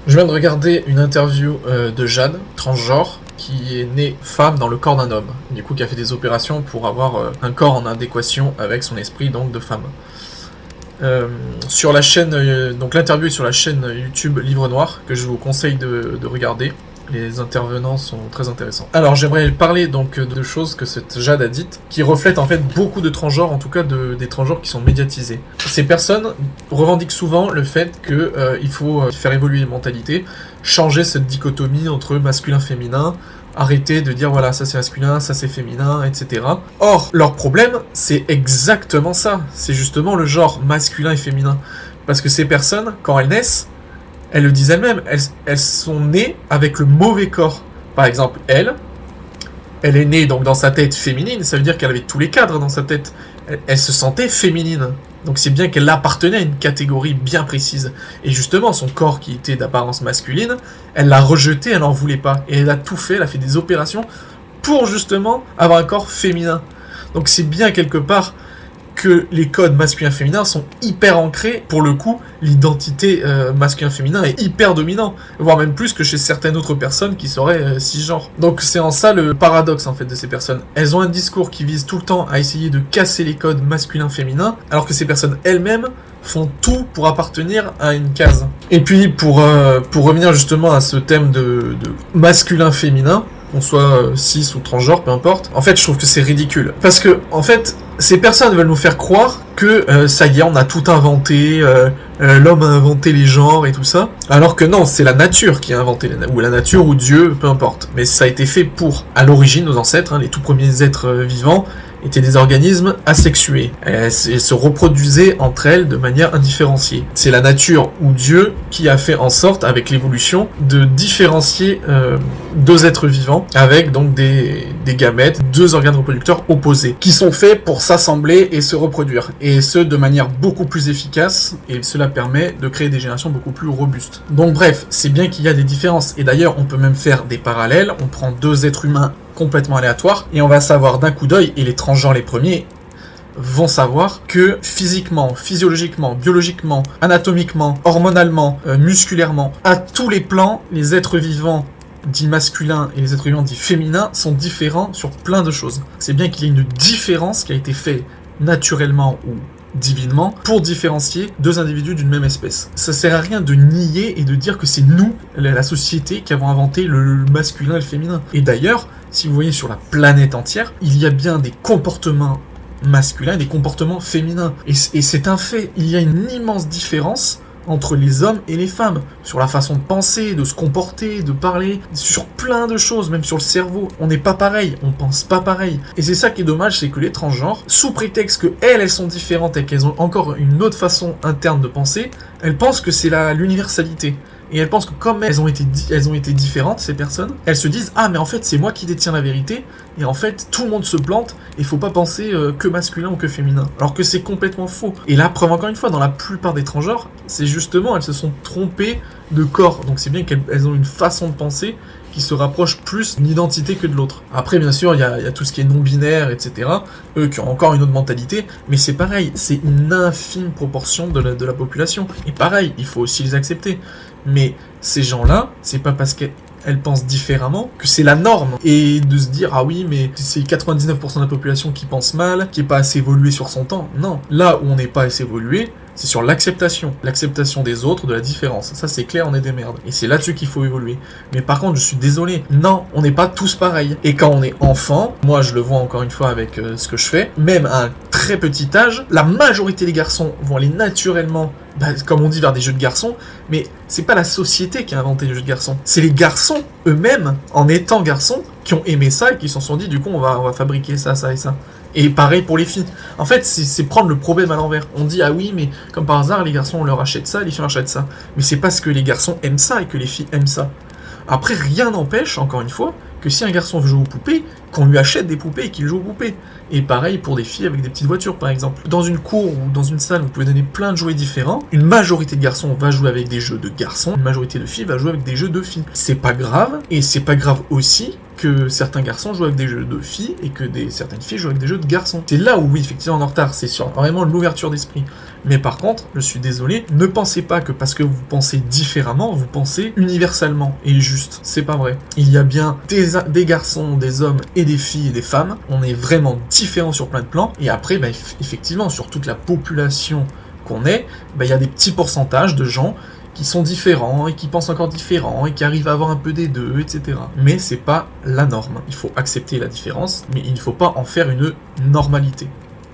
Je viens de regarder une interview de Jade, transgenre, qui est née femme dans le corps d'un homme, du coup qui a fait des opérations pour avoir un corps en adéquation avec son esprit, donc de femme. Sur la chaîne, donc l'interview est sur la chaîne YouTube Livre Noir, que je vous conseille de regarder. Les intervenants sont très intéressants. Alors j'aimerais parler donc de choses que cette Jade a dites, qui reflètent en fait beaucoup de transgenres, en tout cas des transgenres qui sont médiatisés. Ces personnes revendiquent souvent le fait qu'il faut faire évoluer les mentalités, changer cette dichotomie entre masculin-féminin, arrêter de dire voilà ça c'est masculin, ça c'est féminin, etc. Or, leur problème c'est exactement ça, c'est justement le genre masculin et féminin. Parce que ces personnes, quand elles naissent, elles le disent elles-mêmes, elles sont nées avec le mauvais corps. Par exemple, elle est née donc dans sa tête féminine, ça veut dire qu'elle avait tous les cadres dans sa tête. Elle se sentait féminine. Donc c'est bien qu'elle appartenait à une catégorie bien précise. Et justement, son corps qui était d'apparence masculine, elle l'a rejeté, elle n'en voulait pas. Et elle a tout fait, elle a fait des opérations pour justement avoir un corps féminin. Donc c'est bien quelque part que les codes masculin-féminin sont hyper ancrés. Pour le coup, l'identité masculin-féminin est hyper dominant, voire même plus que chez certaines autres personnes qui seraient cisgenres. Donc c'est en ça le paradoxe en fait de ces personnes. Elles ont un discours qui vise tout le temps à essayer de casser les codes masculin-féminin, alors que ces personnes elles-mêmes font tout pour appartenir à une case. Et puis pour revenir justement à ce thème de masculin-féminin, qu'on soit cis ou transgenre, peu importe. En fait, je trouve que c'est ridicule. Parce que, en fait, ces personnes veulent nous faire croire que ça y est, on a tout inventé, l'homme a inventé les genres et tout ça. Alors que non, c'est la nature qui a inventé, ou la nature ou Dieu, peu importe. Mais ça a été fait pour, à l'origine, nos ancêtres, les tout premiers êtres vivants, étaient des organismes asexués. Elles se reproduisaient entre elles de manière indifférenciée. C'est la nature ou Dieu qui a fait en sorte, avec l'évolution, de différencier deux êtres vivants avec donc des gamètes, deux organes reproducteurs opposés, qui sont faits pour s'assembler et se reproduire. Et ce, de manière beaucoup plus efficace, et cela permet de créer des générations beaucoup plus robustes. Donc bref, c'est bien qu'il y a des différences. Et d'ailleurs, on peut même faire des parallèles. On prend deux êtres humains complètement aléatoire, et on va savoir d'un coup d'œil, et les transgenres les premiers vont savoir que physiquement, physiologiquement, biologiquement, anatomiquement, hormonalement, musculairement, à tous les plans, les êtres vivants dits masculins et les êtres vivants dits féminins sont différents sur plein de choses. C'est bien qu'il y ait une différence qui a été faite naturellement ou divinement pour différencier deux individus d'une même espèce. Ça sert à rien de nier et de dire que c'est nous, la société, qui avons inventé le masculin et le féminin. Et d'ailleurs, si vous voyez sur la planète entière, il y a bien des comportements masculins et des comportements féminins. Et c'est un fait, il y a une immense différence entre les hommes et les femmes, sur la façon de penser, de se comporter, de parler, sur plein de choses, même sur le cerveau. On n'est pas pareil, on pense pas pareil. Et c'est ça qui est dommage, c'est que les transgenres, sous prétexte que elles sont différentes et qu'elles ont encore une autre façon interne de penser, elles pensent que c'est l'universalité. Et elles pensent que comme elles ont été différentes, ces personnes, elles se disent « Ah, mais en fait, c'est moi qui détiens la vérité, et en fait, tout le monde se plante, et il faut pas penser que masculin ou que féminin. » Alors que c'est complètement faux. Et la preuve, encore une fois, dans la plupart des transgenres, c'est justement, elles se sont trompées de corps. Donc c'est bien qu'elles ont une façon de penser qui se rapproche plus d'une identité que de l'autre. Après, bien sûr, il y a tout ce qui est non-binaire, etc. Eux qui ont encore une autre mentalité, mais c'est pareil, c'est une infime proportion de la population. Et pareil, il faut aussi les accepter. Mais ces gens-là, c'est pas parce qu'elles pensent différemment que c'est la norme. Et de se dire, ah oui, mais c'est 99% de la population qui pense mal, qui est pas assez évoluée sur son temps. Non, là où on n'est pas assez évolué, c'est sur l'acceptation des autres, de la différence. Ça c'est clair, on est des merdes. Et c'est là-dessus qu'il faut évoluer. Mais par contre, je suis désolé, non, on n'est pas tous pareils. Et quand on est enfant, moi je le vois encore une fois avec ce que je fais, même à un très petit âge, la majorité des garçons vont aller naturellement, comme on dit, vers des jeux de garçons, mais c'est pas la société qui a inventé les jeux de garçons. C'est les garçons eux-mêmes, en étant garçons, qui ont aimé ça et qui se sont dit, du coup, on va fabriquer ça, ça et ça. Et pareil pour les filles. En fait, c'est prendre le problème à l'envers. On dit, ah oui, mais comme par hasard, les garçons, on leur achète ça, les filles achètent ça. Mais c'est parce que les garçons aiment ça et que les filles aiment ça. Après, rien n'empêche, encore une fois, que si un garçon veut jouer aux poupées, qu'on lui achète des poupées et qu'il joue aux poupées. Et pareil pour des filles avec des petites voitures, par exemple. Dans une cour ou dans une salle, vous pouvez donner plein de jouets différents. Une majorité de garçons va jouer avec des jeux de garçons, une majorité de filles va jouer avec des jeux de filles. C'est pas grave, et c'est pas grave aussi que certains garçons jouent avec des jeux de filles et que certaines filles jouent avec des jeux de garçons. C'est là où, oui, effectivement, on est en retard, c'est sur vraiment l'ouverture d'esprit. Mais par contre, je suis désolé, ne pensez pas que parce que vous pensez différemment, vous pensez universellement et juste. C'est pas vrai. Il y a bien des garçons, des hommes et des filles et des femmes. On est vraiment différents sur plein de plans. Et après, effectivement, sur toute la population qu'on est, il y a des petits pourcentages de gens qui sont différents et qui pensent encore différents et qui arrivent à avoir un peu des deux, etc. Mais c'est pas la norme. Il faut accepter la différence, mais il ne faut pas en faire une normalité.